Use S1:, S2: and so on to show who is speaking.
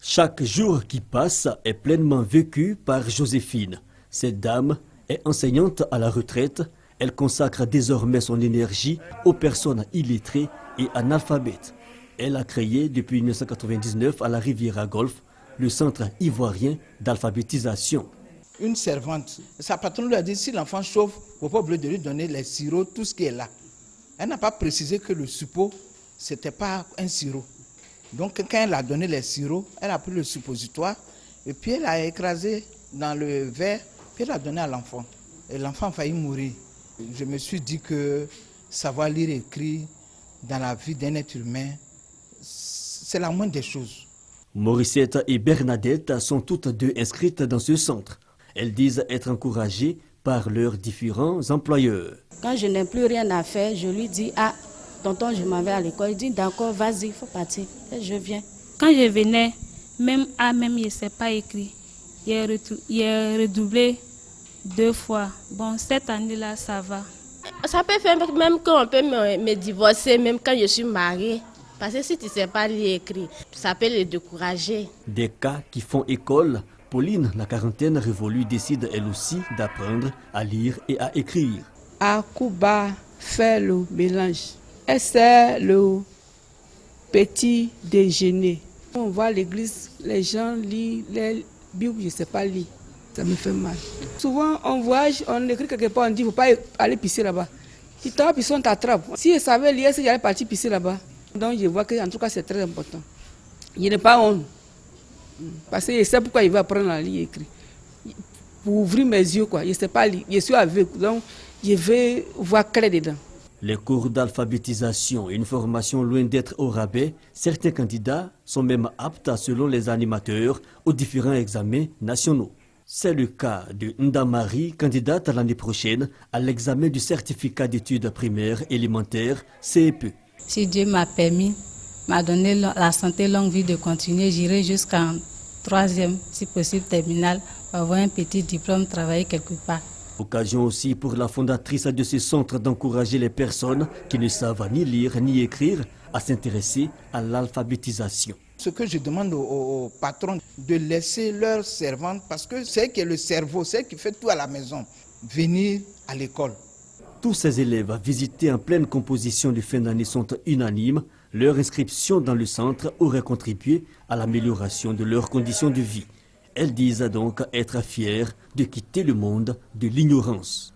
S1: Chaque jour qui passe est pleinement vécu par Joséphine. Cette dame est enseignante à la retraite. Elle consacre désormais son énergie aux personnes illettrées et analphabètes. Elle a créé depuis 1999 à la Riviera Golf le centre ivoirien d'alphabétisation.
S2: Une servante, sa patronne lui a dit si l'enfant chauffe, il ne faut pas oublier de lui donner les sirops, tout ce qui est là. Elle n'a pas précisé que le suppôt, ce n'était pas un sirop. Donc quand elle a donné les sirops, elle a pris le suppositoire et puis elle a écrasé dans le verre, puis elle a donné à l'enfant. Et l'enfant a failli mourir. Je me suis dit que savoir lire et écrire dans la vie d'un être humain, c'est la moindre des choses.
S1: Morissette et Bernadette sont toutes deux inscrites dans ce centre. Elles disent être encouragées par leurs différents employeurs.
S3: Quand je n'ai plus rien à faire, je lui dis « Ah, tonton, je m'en vais à l'école. » Il dit « D'accord, vas-y, il faut partir. » Et je viens.
S4: Quand je venais, même A, même je ne sais pas écrire. J'ai redoublé 2 fois. Bon, cette année-là, ça va.
S5: Ça peut faire même qu'on peut me divorcer, même quand je suis mariée. Parce que si tu ne sais pas lire et écrire, ça peut les décourager.
S1: Des cas qui font école, Pauline, la quarantaine révolue, décide elle aussi d'apprendre à lire et à écrire.
S6: Akuba fait le mélange. Et c'est le petit déjeuner. On voit à l'église, les gens lisent les Bibles, je ne sais pas lire. Ça me fait mal. Souvent, on voyage, on écrit quelque part, on dit, il ne faut pas aller pisser là-bas. Si tu as pissé, on t'attrape. Si je savais lire, j'allais partir pisser là-bas. Donc, je vois que, en tout cas, c'est très important. Je n'ai pas honte. Parce que je sais pourquoi il va apprendre à lire et écrire. Pour ouvrir mes yeux, quoi. Je ne sais pas lire. Je suis aveugle. Donc, je vais voir clair dedans.
S1: Les cours d'alphabétisation et une formation loin d'être au rabais, certains candidats sont même aptes, selon les animateurs, aux différents examens nationaux. C'est le cas de Ndamari, candidate l'année prochaine à l'examen du certificat d'études primaires élémentaires CEP.
S7: Si Dieu m'a permis, m'a donné la santé, longue vie de continuer, j'irai jusqu'en 3e, si possible terminale, pour avoir un petit diplôme, travailler quelque part.
S1: Occasion aussi pour la fondatrice de ce centre d'encourager les personnes qui ne savent ni lire ni écrire à s'intéresser à l'alphabétisation.
S2: Ce que je demande aux patrons, de laisser leurs servantes, parce que c'est qui est le cerveau, c'est qui fait tout à la maison, venir à l'école.
S1: Tous ces élèves visités en pleine composition de fin d'année sont unanimes. Leur inscription dans le centre aurait contribué à l'amélioration de leurs conditions de vie. Elles disent donc être fières de quitter le monde de l'ignorance.